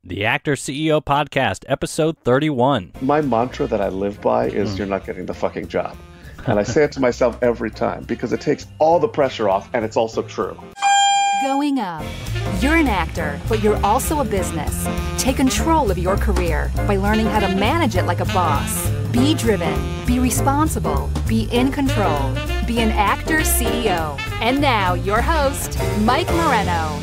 The Actor CEO Podcast, episode 31. My mantra that I live by is you're not getting the fucking job. And I say it to myself every time because it takes all the pressure off, and it's also true. Going up. You're an actor, but you're also a business. Take control of your career by learning how to manage it like a boss. Be driven, be responsible, be in control. Be an actor CEO. And now, your host, Mike Moreno.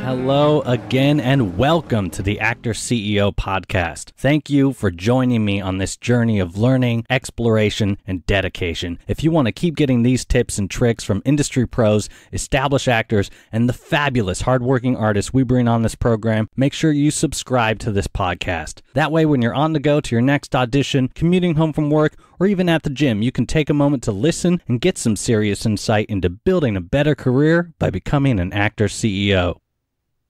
Hello again and welcome to the Actor CEO Podcast. Thank you for joining me on this journey of learning, exploration, and dedication. If you want to keep getting these tips and tricks from industry pros, established actors, and the fabulous hardworking artists we bring on this program, make sure you subscribe to this podcast. That way, when you're on the go to your next audition, commuting home from work, or even at the gym, you can take a moment to listen and get some serious insight into building a better career by becoming an actor CEO.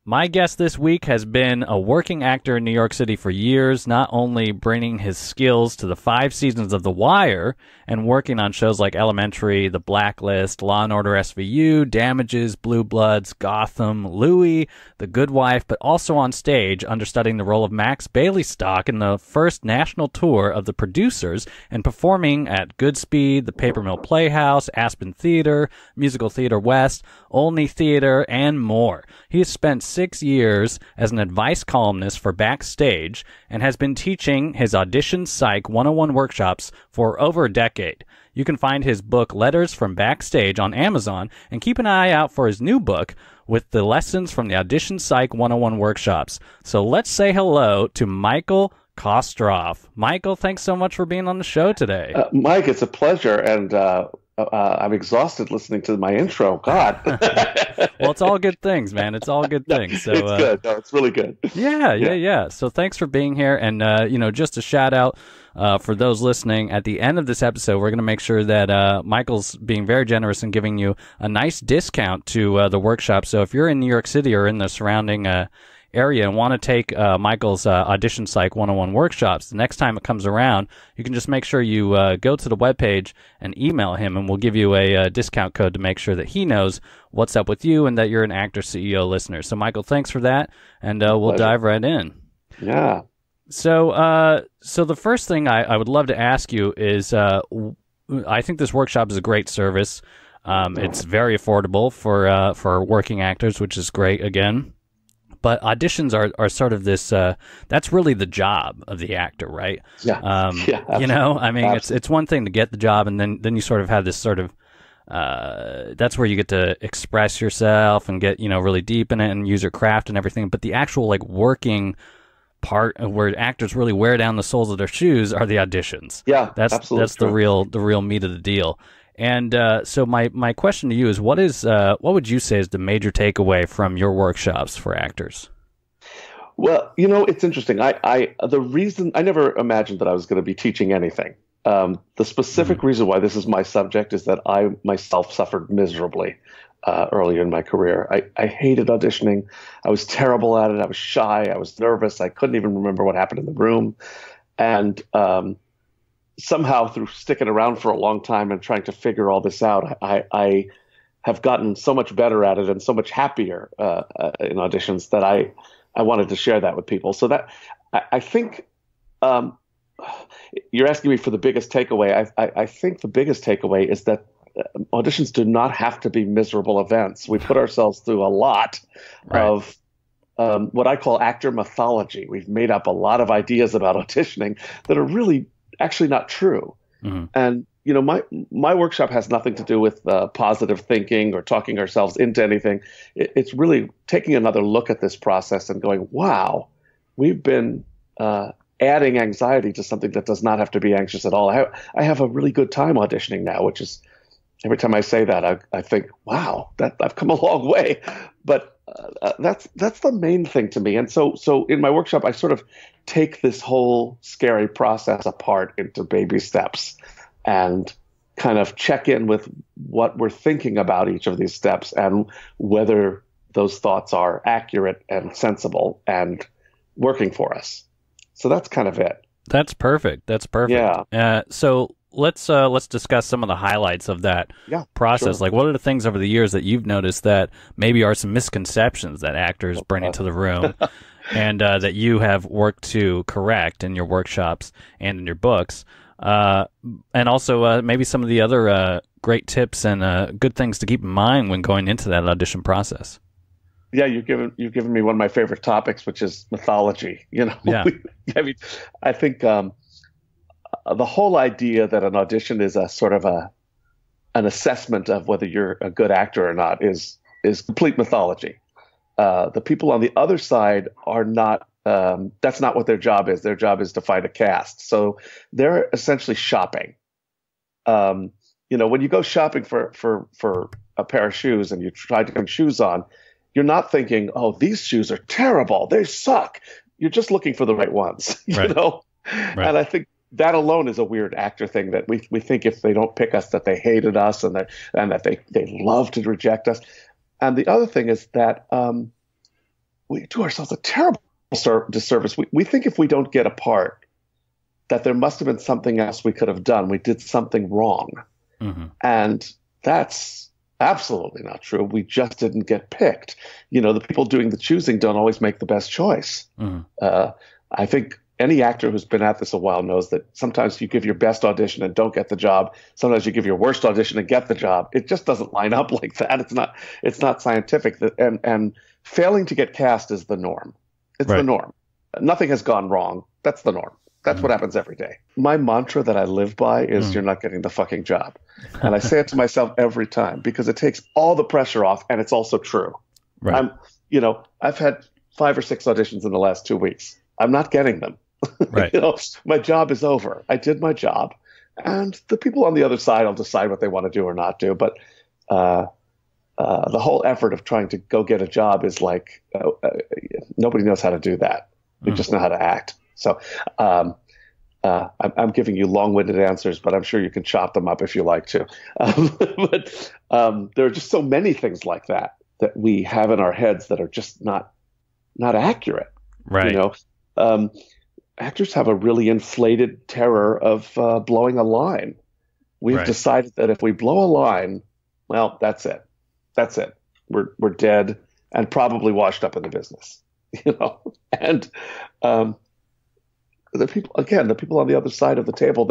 My guest this week has been a working actor in New York City for years, not only bringing his skills to the 5 seasons of The Wire and working on shows like Elementary, The Blacklist, Law & Order SVU, Damages, Blue Bloods, Gotham, Louie, The Good Wife, but also on stage understudying the role of Max Baileystock in the first national tour of The Producers and performing at Goodspeed, the Paper Mill Playhouse, Aspen Theater, Musical Theater West, Olney Theater, and more. He has spent 6 years as an advice columnist for Backstage and has been teaching his Audition Psych 101 workshops for over a decade. You can find his book Letters from Backstage on Amazon and keep an eye out for his new book with the lessons from the Audition Psych 101 workshops. So let's say hello to Michael Kostroff. Michael, thanks so much for being on the show today. Mike, it's a pleasure, and I'm exhausted listening to my intro. God. Well, it's all good things, man. It's all good things. So, it's good. No, it's really good. Yeah. So thanks for being here. And, just a shout out for those listening, at the end of this episode, we're going to make sure that Michael's being very generous and giving you a nice discount to the workshop. So if you're in New York City or in the surrounding area and want to take Michael's Audition Psych 101 workshops, the next time it comes around, you can just make sure you go to the webpage and email him, and we'll give you a discount code to make sure that he knows what's up with you and that you're an Actor CEO listener. So, Michael, thanks for that, and we'll dive right in. Yeah. So the first thing I would love to ask you is, I think this workshop is a great service. It's very affordable for working actors, which is great, again. But auditions are sort of this, that's really the job of the actor, right? Yeah. It's one thing to get the job, and then you sort of have this sort of, that's where you get to express yourself and get, really deep in it and use your craft and everything. But the actual, working part where actors really wear down the soles of their shoes are the auditions. Yeah, absolutely. That's the real meat of the deal. And so my question to you is, what would you say is the major takeaway from your workshops for actors? Well, it's interesting. The reason I never imagined that I was going to be teaching anything. The specific reason why this is my subject is that I myself suffered miserably earlier in my career. I hated auditioning. I was terrible at it. I was shy. I was nervous. I couldn't even remember what happened in the room. And somehow, through sticking around for a long time and trying to figure all this out, I have gotten so much better at it and so much happier in auditions that I wanted to share that with people. So that I think you're asking me for the biggest takeaway. I think the biggest takeaway is that auditions do not have to be miserable events. We put ourselves through a lot of what I call actor mythology. We've made up a lot of ideas about auditioning that are really actually not true. Mm-hmm. And my workshop has nothing to do with positive thinking or talking ourselves into anything. It's really taking another look at this process and going, wow, we've been adding anxiety to something that does not have to be anxious at all. I have a really good time auditioning now, which is, every time I say that, I think, wow, that I've come a long way. But that's the main thing to me. And so in my workshop, I sort of take this whole scary process apart into baby steps and kind of check in with what we're thinking about each of these steps and whether those thoughts are accurate and sensible and working for us. So that's kind of it. That's perfect. Yeah. So let's discuss some of the highlights of that process. Sure. Like, what are the things over the years that you've noticed that maybe are some misconceptions that actors bring into the room? and that you have worked to correct in your workshops and in your books. And also maybe some of the other great tips and good things to keep in mind when going into that audition process. Yeah, you've given me one of my favorite topics, which is mythology. Yeah. I think the whole idea that an audition is a sort of an assessment of whether you're a good actor or not is complete mythology. The people on the other side are not. That's not what their job is. Their job is to find a cast. So they're essentially shopping. When you go shopping for a pair of shoes and you try to put shoes on, you're not thinking, "Oh, these shoes are terrible. They suck." You're just looking for the right ones, Right. Right. Right. And I think that alone is a weird actor thing, that we think if they don't pick us that they hated us and that they love to reject us. And the other thing is that we do ourselves a terrible disservice. We think if we don't get a part, that there must have been something else we could have done. We did something wrong. Mm-hmm. And that's absolutely not true. We just didn't get picked. The people doing the choosing don't always make the best choice. Mm-hmm. I think any actor who's been at this a while knows that sometimes you give your best audition and don't get the job. Sometimes you give your worst audition and get the job. It just doesn't line up like that. It's not scientific. And failing to get cast is the norm. It's Right. the norm. Nothing has gone wrong. That's the norm. That's what happens every day. My mantra that I live by is you're not getting the fucking job. And I say it to myself every time because it takes all the pressure off, and it's also true. Right. I've had 5 or 6 auditions in the last 2 weeks. I'm not getting them. Right. My job is over. I did my job, and the people on the other side will decide what they want to do or not do. But the whole effort of trying to go get a job is like nobody knows how to do that. We just know how to act. So I'm giving you long-winded answers, but I'm sure you can chop them up if you like to. But there are just so many things like that we have in our heads that are just not accurate. Right. Actors have a really inflated terror of blowing a line. We've Right. decided that if we blow a line, well, that's it. That's it. We're dead and probably washed up in the business. And the people on the other side of the table,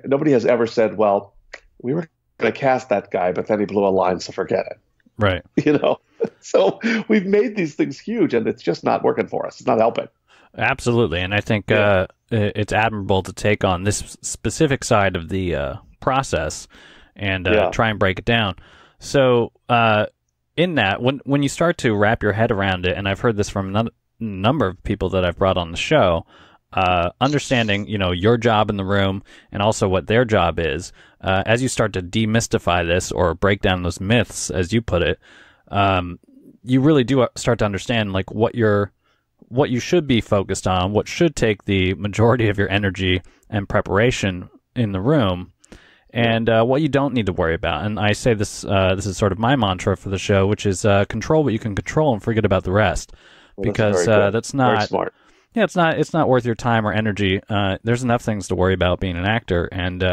nobody has ever said, well, we were going to cast that guy, but then he blew a line, so forget it. Right. So we've made these things huge, and it's just not working for us. It's not helping. Absolutely. And I think it's admirable to take on this specific side of the process and try and break it down. So in that, when you start to wrap your head around it, and I've heard this from a number of people that I've brought on the show, understanding, your job in the room and also what their job is, as you start to demystify this or break down those myths, as you put it, you really do start to understand like what you should be focused on, what should take the majority of your energy and preparation in the room, and what you don't need to worry about. And I say this is sort of my mantra for the show, which is control what you can control and forget about the rest. Well, Because that's not very smart. Yeah, it's not worth your time or energy. There's enough things to worry about being an actor, and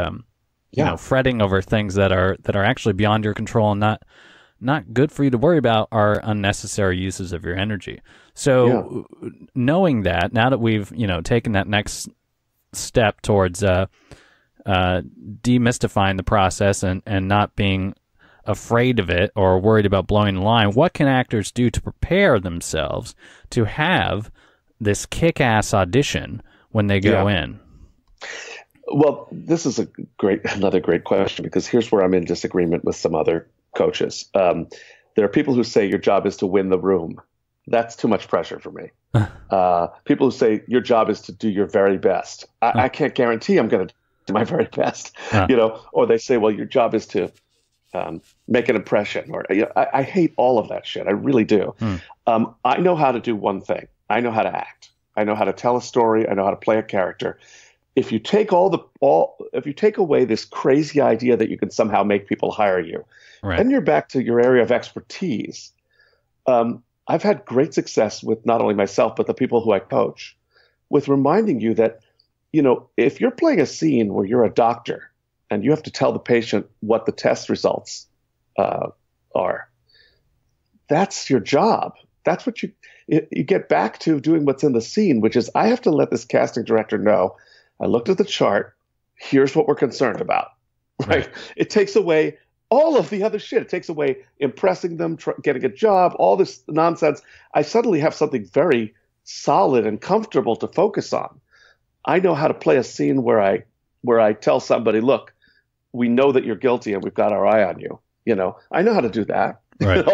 fretting over things that are actually beyond your control and not good for you to worry about are unnecessary uses of your energy. So knowing that, now that we've taken that next step towards demystifying the process and not being afraid of it or worried about blowing the line, what can actors do to prepare themselves to have this kick-ass audition when they go in? Well, this is another great question, because here's where I'm in disagreement with some other coaches. There are people who say your job is to win the room. That's too much pressure for me. People who say your job is to do your very best. I can't guarantee I'm going to do my very best. Or they say, well, your job is to make an impression. Or I hate all of that shit. I really do. I know how to do one thing. I know how to act. I know how to tell a story. I know how to play a character. If you take if you take away this crazy idea that you can somehow make people hire you, then you're back to your area of expertise. I've had great success with not only myself, but the people who I coach, with reminding you that, if you're playing a scene where you're a doctor and you have to tell the patient what the test results are, that's your job. that's what you get back to doing what's in the scene, which is I have to let this casting director know, I looked at the chart, here's what we're concerned about, right? It takes away all of the other shit. It takes away impressing them, getting a job, all this nonsense. I suddenly have something very solid and comfortable to focus on. I know how to play a scene where I tell somebody, look, we know that you're guilty and we've got our eye on you. I know how to do that. Right.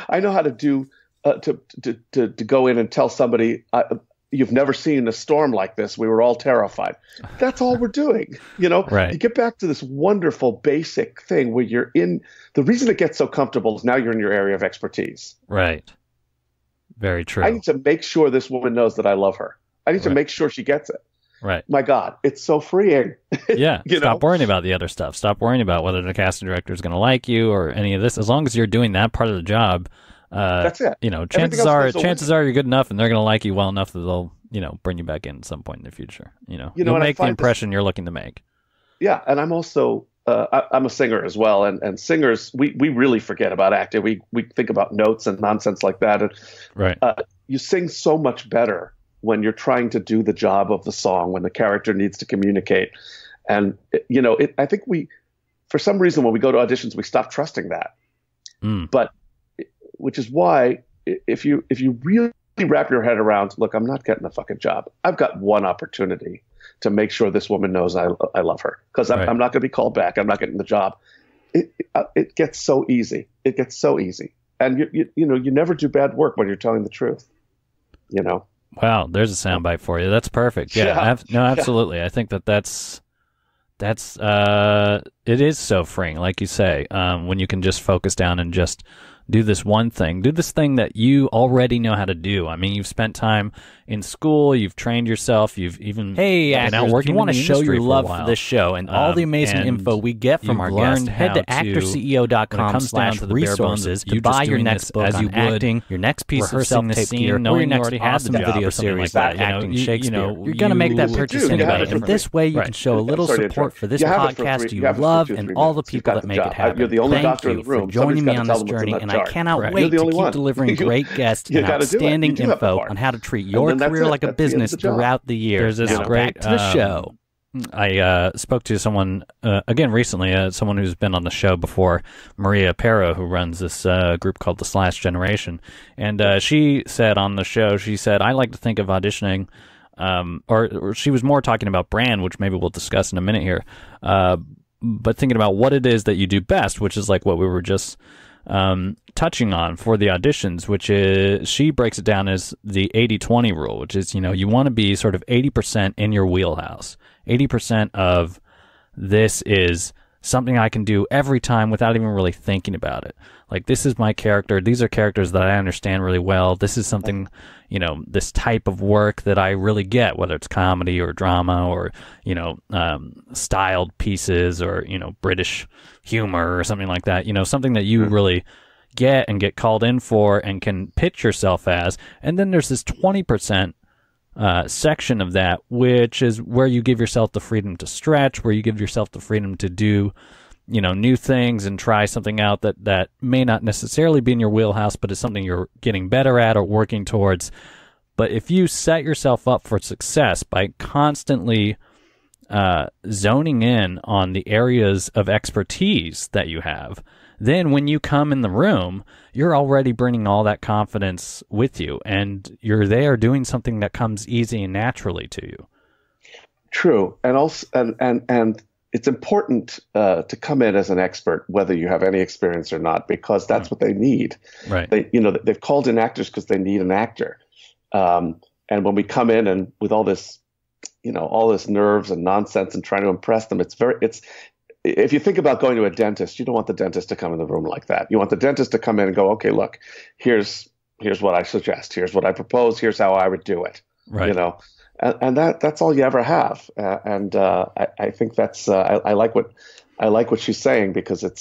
I know how to do to go in and tell somebody, you've never seen a storm like this. We were all terrified. That's all we're doing. Right. You get back to this wonderful basic thing where you're in. The reason it gets so comfortable is now you're in your area of expertise. Right. Very true. I need to make sure this woman knows that I love her. I need to make sure she gets it. Right. My God, it's so freeing. Yeah. Stop worrying about the other stuff. Stop worrying about whether the casting director is going to like you or any of this. As long as you're doing that part of the job, that's it. Chances are you're good enough and they're going to like you well enough that they'll, bring you back in at some point in the future. You'll make the impression you're looking to make. Yeah. And I'm also, I'm a singer as well. And singers, we really forget about acting. We think about notes and nonsense like that. And you sing so much better when you're trying to do the job of the song, when the character needs to communicate. And, I think for some reason, when we go to auditions, we stop trusting that. But which is why if you really wrap your head around, look, I'm not getting a fucking job. I've got one opportunity to make sure this woman knows I love her, because I'm not going to be called back. I'm not getting the job. It gets so easy. It gets so easy. And you never do bad work when you're telling the truth, Wow, there's a soundbite for you. That's perfect. Yeah, absolutely. I think that's it is so freeing, like you say, when you can just focus down and just do this one thing. Do this thing that you already know how to do. I mean, you've spent time in school, you've trained yourself, you've even been out working. You want to show your love for this show and all the amazing info we get from our guests. Head to actorceo.com/resources to buy your next book on acting, your next piece of self-tape gear, or your next awesome video series about acting Shakespeare. You're going to make that purchase anyway. And this way you can show a little support for this podcast you love and all the people that make it happen. Thank you for joining me on this journey, and I cannot wait to keep delivering great guests and outstanding info on how to treat your career like a business throughout the year. There's this great back to the show. I spoke to someone again recently, someone who's been on the show before, Maria Pero, who runs this group called the Slash Generation, and she said on the show, she said, I like to think of auditioning, or she was more talking about brand, which maybe we'll discuss in a minute here, but thinking about what it is that you do best, which is like what we were just touching on for the auditions, which is, she breaks it down as the 80-20 rule, which is, you want to be sort of 80% in your wheelhouse. 80% of this is something I can do every time without even really thinking about it. Like, this is my character. These are characters that I understand really well. This is something, this type of work that I really get, whether it's comedy or drama or, styled pieces or, British humor or something like that. Something that you really get and get called in for and can pitch yourself as. And then there's this 20% section of that, which is where you give yourself the freedom to stretch, where you give yourself the freedom to do, new things and try something out that may not necessarily be in your wheelhouse, but is something you're getting better at or working towards. But if you set yourself up for success by constantly zoning in on the areas of expertise that you have, then when you come in the room, you're already bringing all that confidence with you, and you're there doing something that comes easy and naturally to you. True. And also, and it's important to come in as an expert, whether you have any experience or not, because that's what they need. Right. They've called in actors because they need an actor. And when we come in and with all this, all this nerves and nonsense and trying to impress them, if you think about going to a dentist, you don't want the dentist to come in the room like that. You want the dentist to come in and go, okay, look, here's what I suggest. Here's what I propose. Here's how I would do it. Right. And that's all you ever have. I think that's I like what she's saying, because it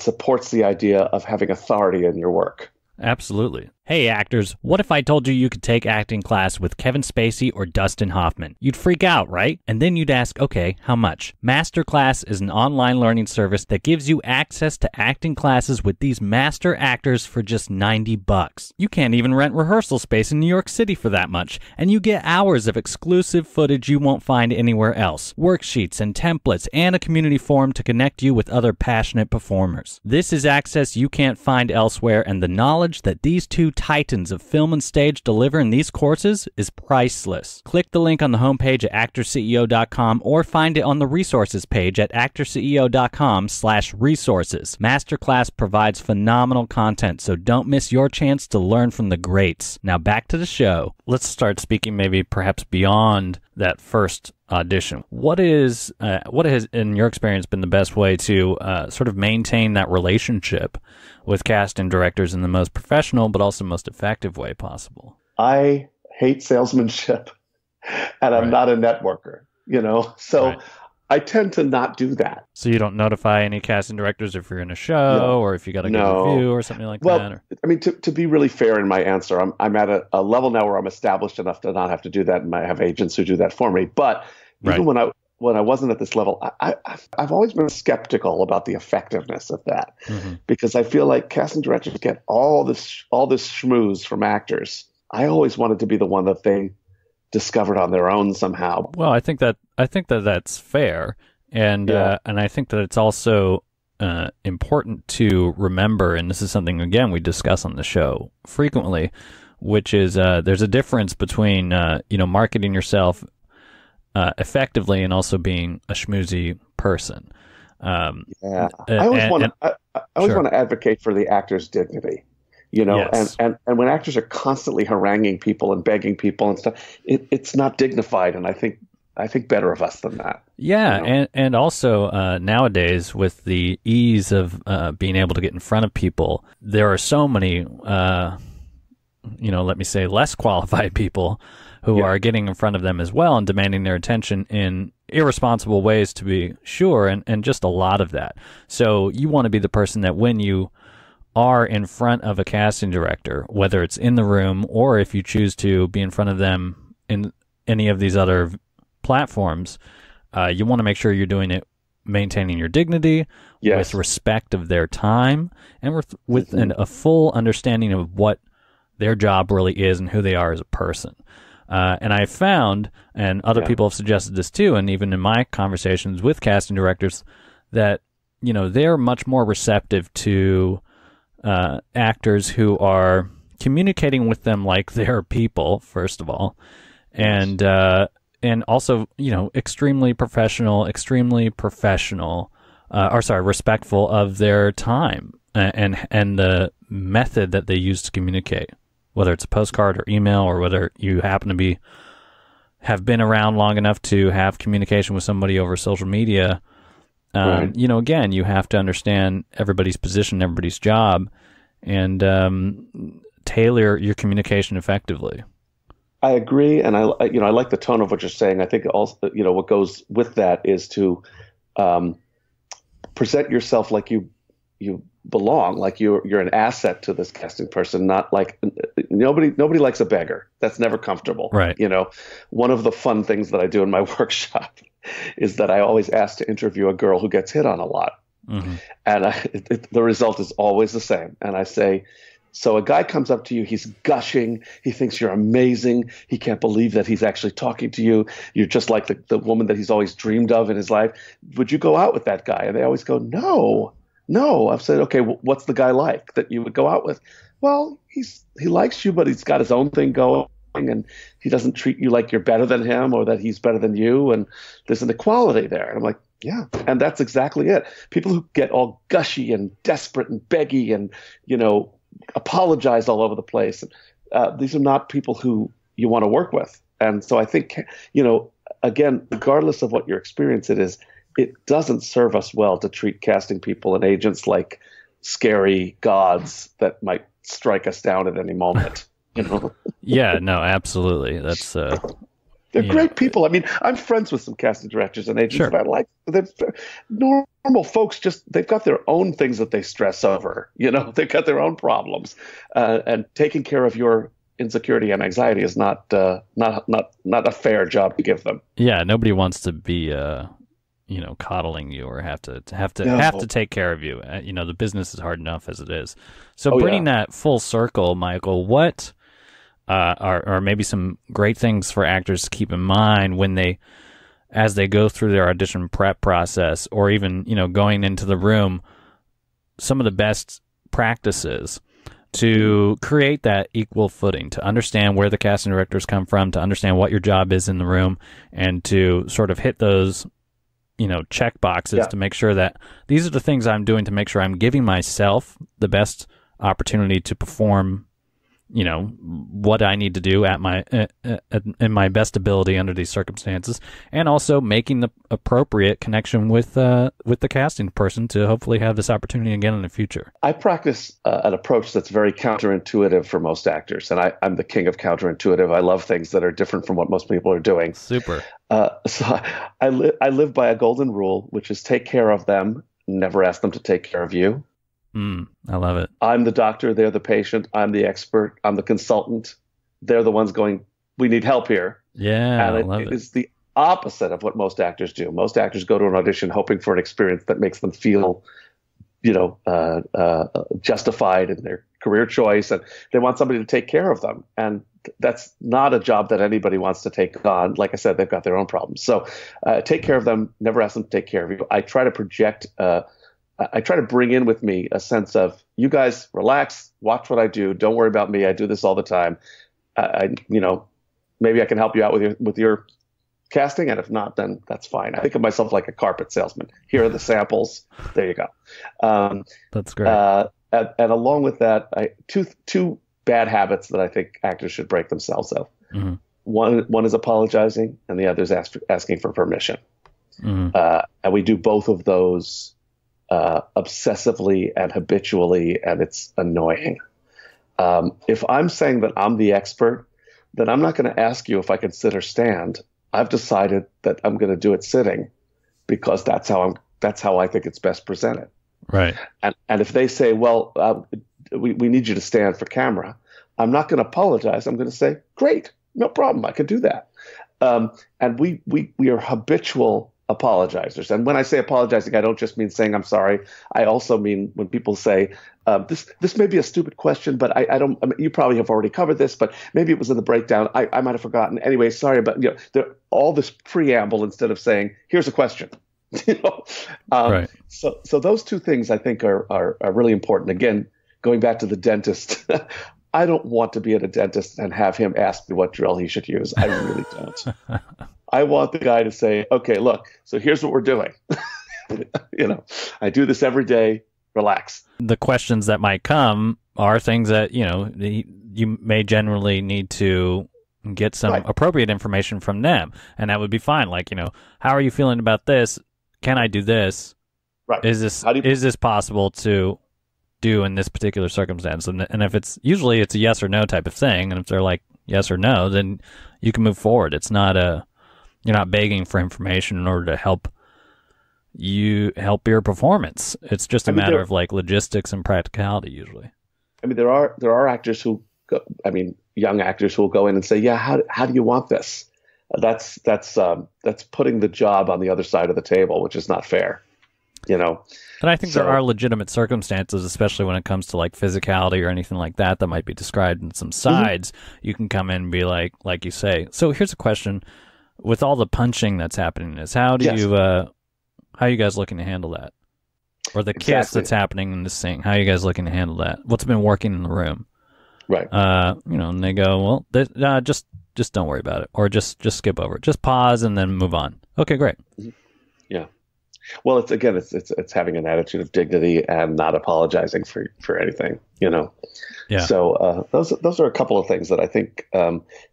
supports the idea of having authority in your work. Absolutely. Hey actors, what if I told you you could take acting class with Kevin Spacey or Dustin Hoffman? You'd freak out, right? And then you'd ask, okay, how much? Masterclass is an online learning service that gives you access to acting classes with these master actors for just $90. You can't even rent rehearsal space in New York City for that much, and you get hours of exclusive footage you won't find anywhere else, worksheets and templates, and a community forum to connect you with other passionate performers. This is access you can't find elsewhere, and the knowledge that these two titans of film and stage deliver in these courses is priceless. Click the link on the homepage at actorceo.com or find it on the resources page at actorceo.com/resources. Masterclass provides phenomenal content, so don't miss your chance to learn from the greats. Now back to the show. Let's start speaking maybe perhaps beyond that first audition. What has, in your experience, been the best way to sort of maintain that relationship with casting directors in the most professional but also most effective way possible? I hate salesmanship, and I'm not a networker, so I tend to not do that. So you don't notify any casting directors if you're in a show or if you got a good review or something like that? Or? I mean, to be really fair in my answer, I'm at a level now where I'm established enough to not have to do that, and I have agents who do that for me. But even when I wasn't at this level, I've always been skeptical about the effectiveness of that, because I feel like casting directors get all this schmooze from actors. I always wanted to be the one that they discovered on their own somehow. Well, I think that that's fair, and I think that it's also important to remember, and this is something again we discuss on the show frequently, which is there's a difference between marketing yourself effectively and also being a schmoozy person. I always want to advocate for the actor's dignity. Yes. and when actors are constantly haranguing people and begging people and stuff, it's not dignified, and I think better of us than that. Yeah, and also nowadays with the ease of being able to get in front of people, there are so many, let me say, less qualified people who are getting in front of them as well and demanding their attention in irresponsible ways, to be sure, and just a lot of that. So you want to be the person that when you are in front of a casting director, whether it's in the room or if you choose to be in front of them in any of these other platforms, you want to make sure you're doing it maintaining your dignity, with respect of their time, and with a full understanding of what their job really is and who they are as a person. And I found, and other people have suggested this too, and even in my conversations with casting directors, that they're much more receptive to actors who are communicating with them like they're people, first of all, and also extremely professional, respectful of their time and the method that they use to communicate, whether it's a postcard or email, or whether you happen to have been around long enough to have communication with somebody over social media. Again, you have to understand everybody's position, everybody's job, and tailor your communication effectively. I agree, and I like the tone of what you're saying. I think also, what goes with that is to present yourself like you belong, like you're an asset to this casting person, not like nobody likes a beggar. That's never comfortable. Right. One of the fun things that I do in my workshop is that I always ask to interview a girl who gets hit on a lot. And the result is always the same. And I say, so a guy comes up to you, he's gushing, he thinks you're amazing, he can't believe that he's actually talking to you, you're just like the woman that he's always dreamed of in his life. Would you go out with that guy? And they always go, no. I've said, okay, what's the guy like that you would go out with? Well, he likes you, but he's got his own thing going, and he doesn't treat you like you're better than him or that he's better than you, and there's an equality there. And I'm like, yeah, and that's exactly it. People who get all gushy and desperate and beggy and apologize all over the place, these are not people who you want to work with. And so I think, again, regardless of what your experience it is, it doesn't serve us well to treat casting people and agents like scary gods that might strike us down at any moment. Yeah, no, absolutely. That's They're great people. I mean, I'm friends with some casting directors and agents, but they're normal folks. They've got their own things that they stress over. They've got their own problems, and taking care of your insecurity and anxiety is not a fair job to give them. Yeah, nobody wants to be coddling you or have to take care of you. The business is hard enough as it is. So bringing that full circle, Michael, what are maybe some great things for actors to keep in mind as they go through their audition prep process, or even going into the room, some of the best practices to create that equal footing, to understand where the casting directors come from, to understand what your job is in the room, and to sort of hit those check boxes to make sure that these are the things I'm doing to make sure I'm giving myself the best opportunity to perform what I need to do at my in my best ability under these circumstances, and also making the appropriate connection with the casting person to hopefully have this opportunity again in the future. I practice an approach that's very counterintuitive for most actors, and I'm the king of counterintuitive. I love things that are different from what most people are doing. Super. So I live by a golden rule, which is take care of them, never ask them to take care of you. I love it. I'm the doctor, they're the patient. I'm the expert, I'm the consultant. They're the ones going, we need help here. Yeah, and I love it. It is the opposite of what most actors do. Most actors go to an audition hoping for an experience that makes them feel, justified in their career choice, and they want somebody to take care of them. And that's not a job that anybody wants to take on. Like I said, they've got their own problems. So take care of them, never ask them to take care of you. I try to project I try to bring in with me a sense of, you guys relax, watch what I do. Don't worry about me. I do this all the time. Maybe I can help you out with your casting. And if not, then that's fine. I think of myself like a carpet salesman. Here are the samples. There you go. That's great. And along with that, two bad habits that I think actors should break themselves of. Mm-hmm. One is apologizing, and the other is asking for permission. Mm-hmm. And we do both of those obsessively and habitually, and it's annoying. If I'm saying that I'm the expert, then I'm not going to ask you if I can sit or stand. I've decided that I'm going to do it sitting because that's how I think it's best presented. Right. And if they say, well, we need you to stand for camera, I'm not going to apologize. I'm going to say, great, no problem, I can do that. And we are habitual apologizers. And when I say apologizing, I don't just mean saying I'm sorry. I also mean when people say, this may be a stupid question, but I mean, you probably have already covered this, but maybe it was in the breakdown. I might have forgotten. Anyway, sorry, but all this preamble instead of saying, here's a question. Right. So those two things I think are really important. Again, going back to the dentist, I don't want to be at a dentist and have him ask me what drill he should use. I really don't. I want the guy to say, okay, look, so here's what we're doing. I do this every day. Relax. The questions that might come are things that, you may generally need to get some appropriate information from them. And that would be fine. Like, how are you feeling about this? Can I do this? Right. Is this possible to do in this particular circumstance? And if it's usually it's a yes or no type of thing. And if they're like yes or no, then you can move forward. It's not you're not begging for information in order to help your performance. It's just a matter of like logistics and practicality usually. I mean, there are actors who young actors who will go in and say, yeah, how do you want this? That's putting the job on the other side of the table, which is not fair, And I think there are legitimate circumstances, especially when it comes to like physicality or anything like that might be described in some sides. Mm-hmm. You can come in and be like you say. So here's a question: with all the punching that's happening, how are you guys looking to handle that? Or the kiss that's happening in the scene, how are you guys looking to handle that? What's been working in the room? Right. And they go, well, just don't worry about it, or just skip over it. Just pause and then move on. Okay, great. Mm-hmm. Yeah. Well, it's having an attitude of dignity and not apologizing for anything, Yeah. So those are a couple of things that I think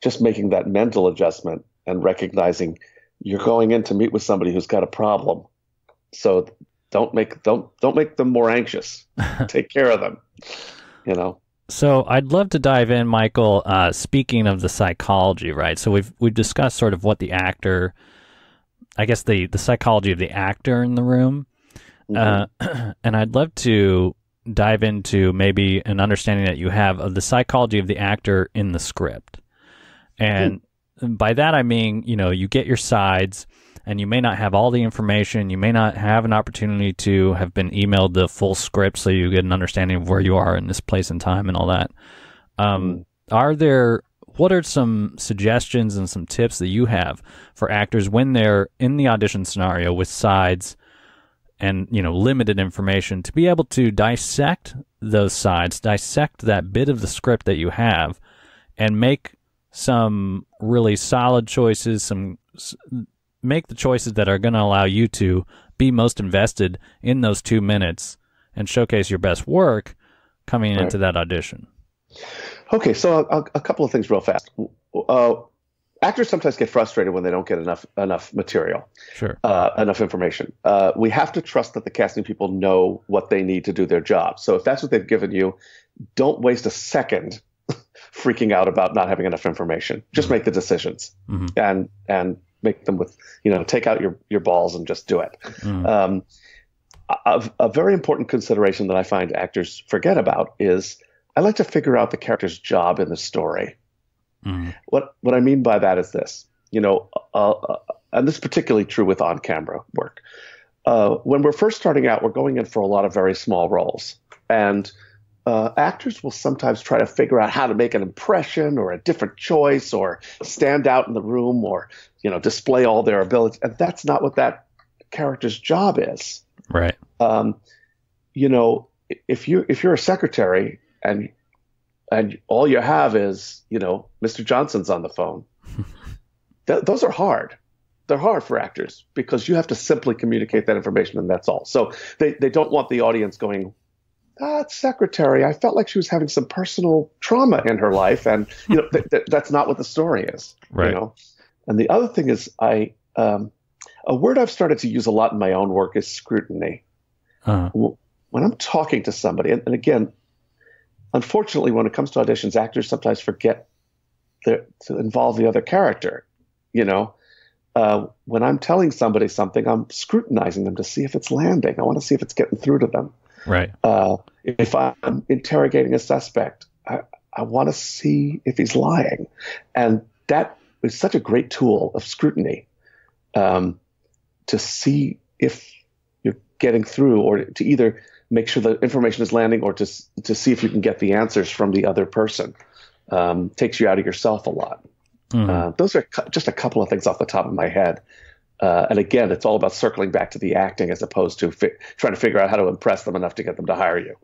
just making that mental adjustment and recognizing you're going in to meet with somebody who's got a problem. So don't make them more anxious. Take care of them, So I'd love to dive in, Michael. Speaking of the psychology, right? So we've discussed sort of what the actor, I guess the psychology of the actor in the room, and I'd love to dive into maybe an understanding that you have of the psychology of the actor in the script. And by that I mean, you get your sides, and you may not have all the information. You may not have an opportunity to have been emailed the full script so you get an understanding of where you are in this place and time and all that. What are some suggestions and some tips that you have for actors when they're in the audition scenario with sides and, limited information to be able to dissect those sides, dissect that bit of the script that you have, and make some really solid choices, make the choices that are going to allow you to be most invested in those 2 minutes and showcase your best work coming into that audition? Okay, so a couple of things real fast. Actors sometimes get frustrated when they don't get enough material, enough information. We have to trust that the casting people know what they need to do their job. So if that's what they've given you, don't waste a second freaking out about not having enough information. Just make the decisions and make them with, take out your balls and just do it. A very important consideration that I find actors forget about is I like to figure out the character's job in the story. What I mean by that is this, and this is particularly true with on-camera work. When we're first starting out, we're going in for a lot of very small roles, and actors will sometimes try to figure out how to make an impression or a different choice or stand out in the room or, display all their abilities. And that's not what that character's job is. Right. If you're a secretary and all you have is, Mr. Johnson's on the phone, those are hard. They're hard for actors because you have to simply communicate that information and that's all. So they don't want the audience going, secretary, I felt like she was having some personal trauma in her life. And, that's not what the story is. Right. And the other thing is a word I've started to use a lot in my own work is scrutiny. When I'm talking to somebody, and again, unfortunately, when it comes to auditions, actors sometimes forget to involve the other character. When I'm telling somebody something, I'm scrutinizing them to see if it's landing. I want to see if it's getting through to them. Right. If I'm interrogating a suspect, I want to see if he's lying. And that is such a great tool of scrutiny to see if you're getting through, or to either make sure the information is landing or to see if you can get the answers from the other person. Takes you out of yourself a lot. Those are just a couple of things off the top of my head. And again, it's all about circling back to the acting as opposed to trying to figure out how to impress them enough to get them to hire you.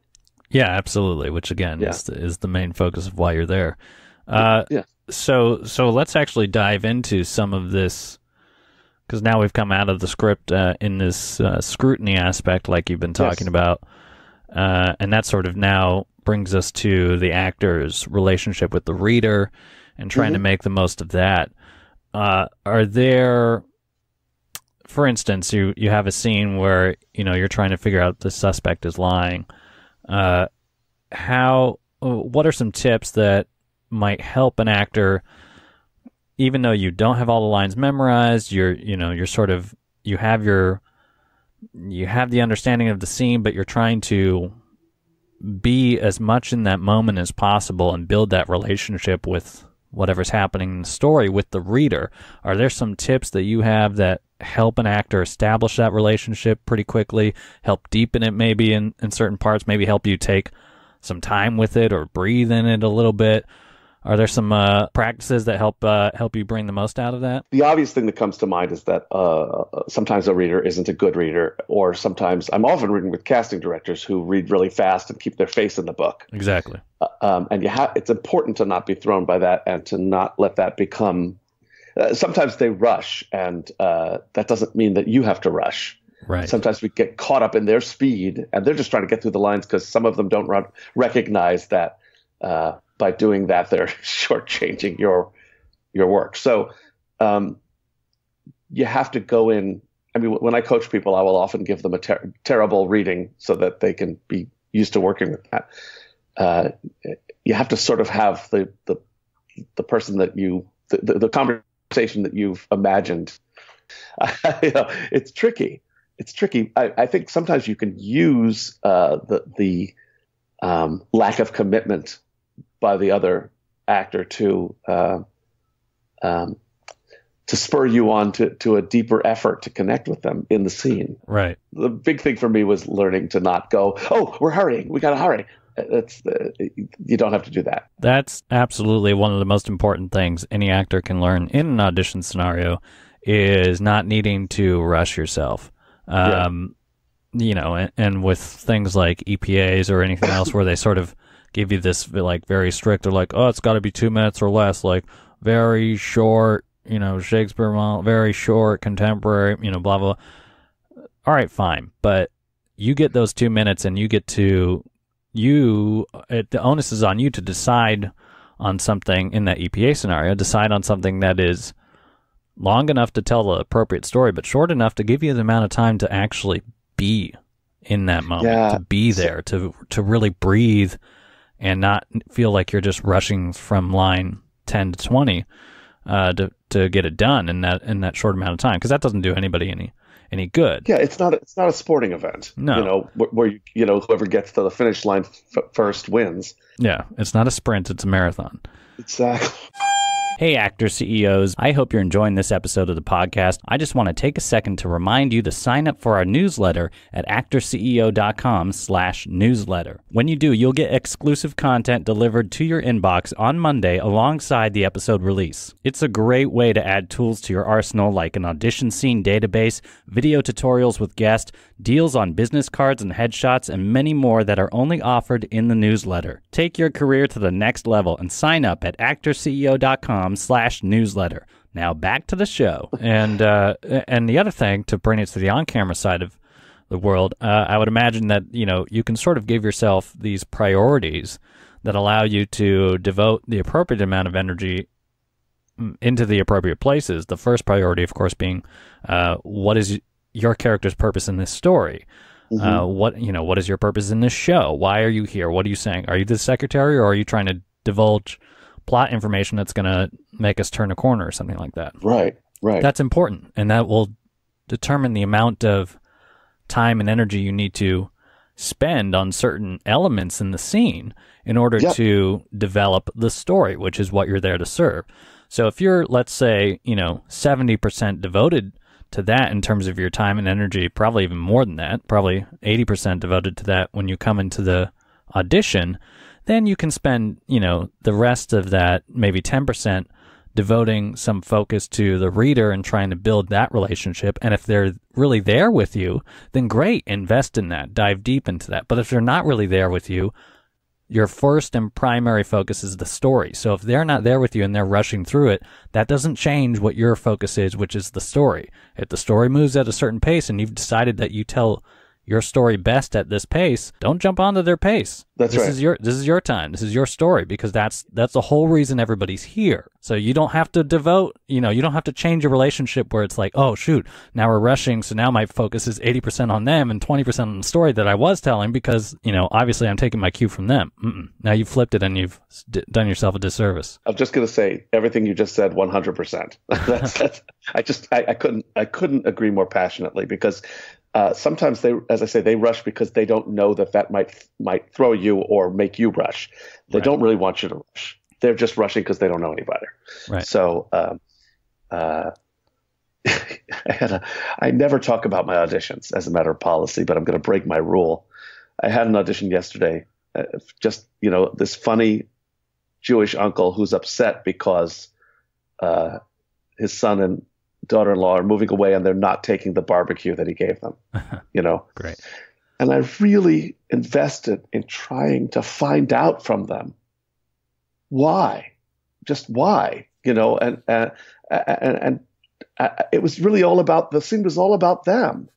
Yeah, absolutely. Which again is the main focus of why you're there. So let's actually dive into some of this, because now we've come out of the script in this scrutiny aspect, like you've been talking about, and that sort of now brings us to the actor's relationship with the reader and trying to make the most of that. Are there, for instance, you have a scene where you're trying to figure out the suspect is lying. What are some tips that might help an actor, even though you don't have all the lines memorized, you have the understanding of the scene, but you're trying to be as much in that moment as possible and build that relationship with whatever's happening in the story with the reader? Are there some tips that you have that help an actor establish that relationship pretty quickly, help deepen it maybe in certain parts, maybe help you take some time with it or breathe in it a little bit? Are there some practices that help you bring the most out of that? The obvious thing that comes to mind is that sometimes a reader isn't a good reader, or sometimes I'm often reading with casting directors who read really fast and keep their face in the book. Exactly. And it's important to not be thrown by that and to not let that become. Sometimes they rush, and that doesn't mean that you have to rush. Right. Sometimes we get caught up in their speed, and they're just trying to get through the lines because some of them don't recognize that. By doing that, they're shortchanging your work. So you have to go in. I mean, when I coach people, I will often give them a terrible reading so that they can be used to working with that. you have to sort of have the person that the conversation that you've imagined. It's tricky. It's tricky. I think sometimes you can use the lack of commitment by the other actor to spur you on to a deeper effort to connect with them in the scene. Right. The big thing for me was learning to not go, oh, we're hurrying. We got to hurry. You don't have to do that. That's absolutely one of the most important things any actor can learn in an audition scenario is not needing to rush yourself. And with things like EPAs or anything else where they sort of give you this like very strict, or like, oh, it's got to be 2 minutes or less, like very short, Shakespeare model, very short, contemporary, blah, blah. All right, fine. But you get those 2 minutes and the onus is on you to decide on something in that EPA scenario, decide on something that is long enough to tell the appropriate story, but short enough to give you the amount of time to actually be in that moment, to be there, to really breathe and not feel like you're just rushing from line 10 to 20 to get it done in that short amount of time, because that doesn't do anybody any good. Yeah, it's not a sporting event. No, where whoever gets to the finish line first wins. Yeah, it's not a sprint; it's a marathon. Exactly. Hey, actor CEOs. I hope you're enjoying this episode of the podcast. I just want to take a second to remind you to sign up for our newsletter at actorceo.com/newsletter. When you do, you'll get exclusive content delivered to your inbox on Monday alongside the episode release. It's a great way to add tools to your arsenal like an audition scene database, video tutorials with guests, deals on business cards and headshots, and many more that are only offered in the newsletter. Take your career to the next level and sign up at actorceo.com/newsletter. Now back to the show. And the other thing, to bring it to the on-camera side of the world, I would imagine that, you can sort of give yourself these priorities that allow you to devote the appropriate amount of energy into the appropriate places. The first priority, of course, being what is your character's purpose in this story? Mm-hmm. What is your purpose in this show? Why are you here? What are you saying? Are you the secretary, or are you trying to divulge plot information that's going to make us turn a corner or something like that? Right. That's important, and that will determine the amount of time and energy you need to spend on certain elements in the scene in order to develop the story, which is what you're there to serve. So if you're, let's say, 70% devoted to that in terms of your time and energy, probably even more than that, probably 80% devoted to that when you come into the audition, then you can spend, the rest of that, maybe 10%, devoting some focus to the reader and trying to build that relationship. And if they're really there with you, then great, invest in that, dive deep into that. But if they're not really there with you, your first and primary focus is the story. So if they're not there with you and they're rushing through it, that doesn't change what your focus is, which is the story. If the story moves at a certain pace and you've decided that you tell your story best at this pace, don't jump onto their pace. That's right. This is your time. This is your story, because that's the whole reason everybody's here. So you don't have to devote, you don't have to change your relationship where it's like, oh shoot, now we're rushing, so now my focus is 80% on them and 20% on the story that I was telling, because, obviously I'm taking my cue from them. Now you've flipped it and you've done yourself a disservice. I'm just going to say everything you just said 100%. I couldn't agree more passionately, because sometimes they rush because they don't know that might throw you or make you rush. They don't really want you to rush. They're just rushing because they don't know any better. Right. So I never talk about my auditions as a matter of policy, but I'm going to break my rule. I had an audition yesterday. This funny Jewish uncle who's upset because his son and daughter-in-law are moving away and they're not taking the barbecue that he gave them, Great. And I really invested in trying to find out from them why, and it was really all about, the scene was all about them.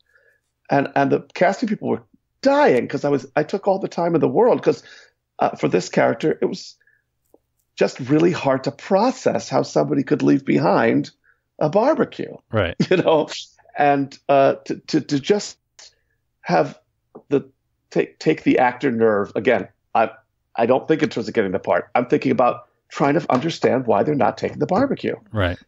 And the casting people were dying because I took all the time in the world, because for this character, it was just really hard to process how somebody could leave behind a barbecue, right? And to just have take the actor nerve again. I don't think in terms of getting the part. I'm thinking about trying to understand why they're not taking the barbecue. Right.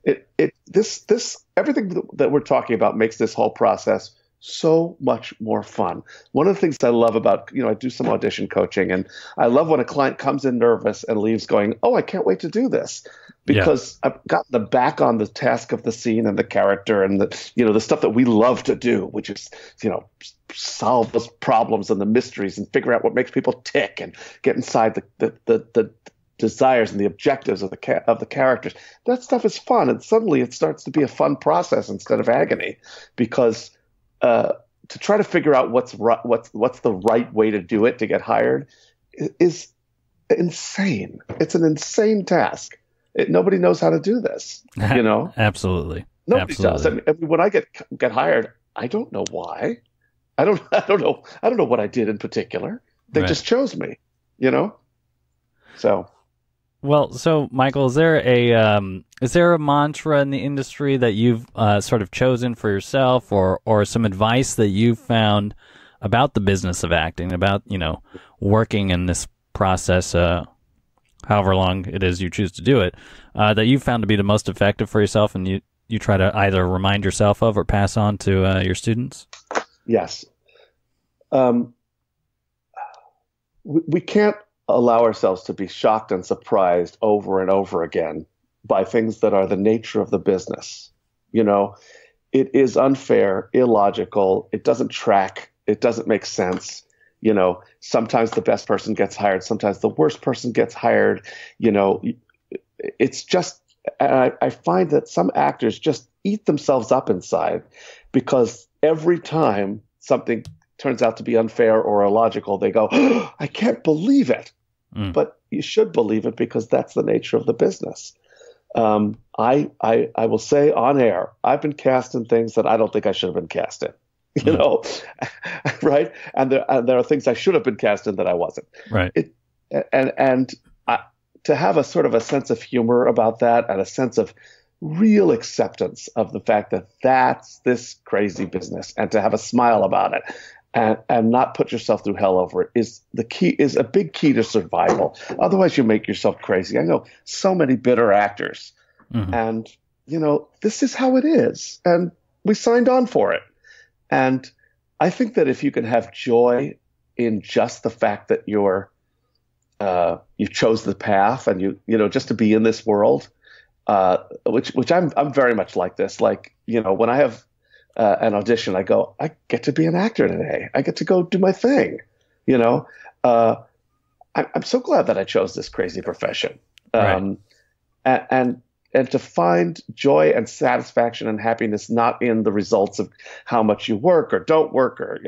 This everything that we're talking about makes this whole process so much more fun. One of the things I love about, I do some audition coaching, and I love when a client comes in nervous and leaves going, oh, I can't wait to do this, because I've gotten them back on the task of the scene and the character and the stuff that we love to do, which is, solve those problems and the mysteries and figure out what makes people tick and get inside the desires and the objectives of the characters. That stuff is fun, and suddenly it starts to be a fun process instead of agony, because to try to figure out what's the right way to do it to get hired is insane. It's an insane task. Nobody knows how to do this. Absolutely. Nobody does. I mean, when I get hired, I don't know why. I don't know what I did in particular. They just chose me. So. Well, so Michael, is there a mantra in the industry that you've sort of chosen for yourself, or some advice that you've found about the business of acting, about working in this process, however long it is you choose to do it, that you found to be the most effective for yourself, and you try to either remind yourself of or pass on to your students? Yes. We can't allow ourselves to be shocked and surprised over and over again by things that are the nature of the business. It is unfair, illogical. It doesn't track. It doesn't make sense. Sometimes the best person gets hired. Sometimes the worst person gets hired. It's just, I find that some actors just eat themselves up inside, because every time something turns out to be unfair or illogical, they go, oh, I can't believe it. But you should believe it, because that's the nature of the business. I will say on air, I've been cast in things that I don't think I should have been cast in, right? And there are things I should have been cast in that I wasn't. Right. To have a sort of a sense of humor about that, and a sense of real acceptance of the fact that that's this crazy business, and to have a smile about it, and not put yourself through hell over it, is a big key to survival. Otherwise, you make yourself crazy. I know so many bitter actors, and this is how it is, and we signed on for it. And I think that if you can have joy in just the fact that you chose the path, and you just to be in this world, which I'm very much like this. Like, when I have an audition, I go, I get to be an actor today. I get to go do my thing. I'm so glad that I chose this crazy profession. Right. And to find joy and satisfaction and happiness not in the results of how much you work or don't work, or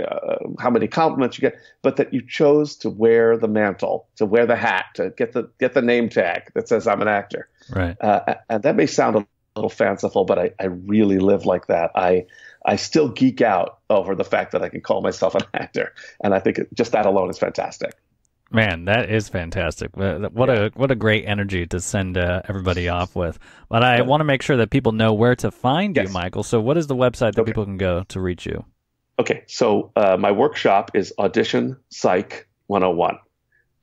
how many compliments you get, but that you chose to wear the mantle, to wear the hat, to get the name tag that says I'm an actor. Right. And that may sound a little fanciful, but I really live like that. I still geek out over the fact that I can call myself an actor, and I think just that alone is fantastic. Man, that is fantastic. What a great energy to send everybody off with. But I want to make sure that people know where to find you, Michael. So what is the website that people can go to reach you? Okay, so my workshop is Audition Psych 101,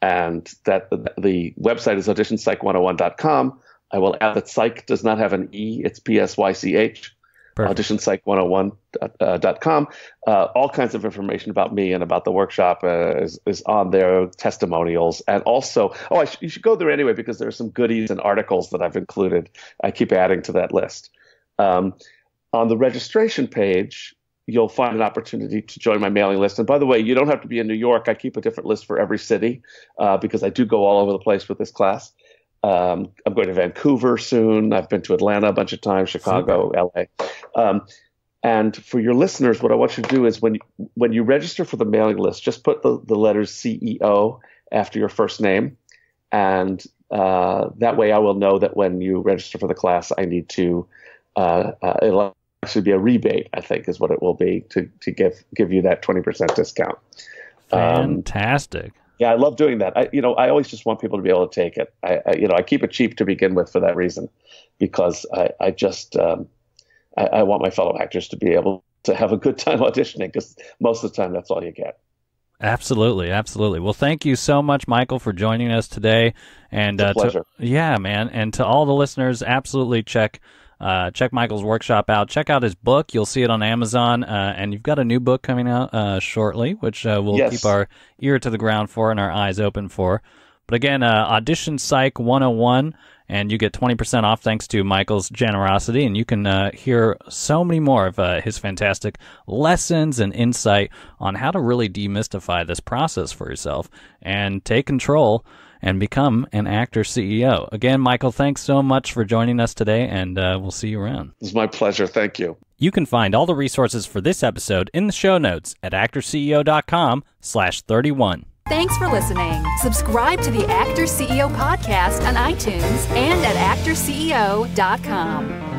and that the website is auditionpsych101.com. I will add that psych does not have an E, it's P-S-Y-C-H. AuditionPsych101.com. All kinds of information about me and about the workshop is on there, testimonials, and also, you should go there anyway, because there are some goodies and articles that I've included. I keep adding to that list. On the registration page, you'll find an opportunity to join my mailing list. And by the way, you don't have to be in New York. I keep a different list for every city, because I do go all over the place with this class. I'm going to Vancouver soon. I've been to Atlanta a bunch of times, Chicago, LA. And for your listeners, what I want you to do is when you register for the mailing list, just put the letters CEO after your first name. And that way I will know that when you register for the class, I need to, it'll actually be a rebate, I think is what it will be, to give you that 20% discount. Fantastic. Yeah, I love doing that. I always just want people to be able to take it. I keep it cheap to begin with for that reason, because I want my fellow actors to be able to have a good time auditioning, because most of the time that's all you get. Absolutely, absolutely. Well, thank you so much, Michael, for joining us today. And it's a pleasure. Yeah, man. And to all the listeners, absolutely check Michael's workshop out. Check out his book. You'll see it on Amazon. And you've got a new book coming out shortly, which we'll keep our ear to the ground for and our eyes open for. But again, Audition Psych 101, and you get 20% off thanks to Michael's generosity. And you can hear so many more of his fantastic lessons and insight on how to really demystify this process for yourself and take control and become an actor CEO. Again, Michael, thanks so much for joining us today, and we'll see you around. It's my pleasure. Thank you. You can find all the resources for this episode in the show notes at actorceo.com/31. Thanks for listening. Subscribe to the Actor CEO podcast on iTunes and at actorceo.com.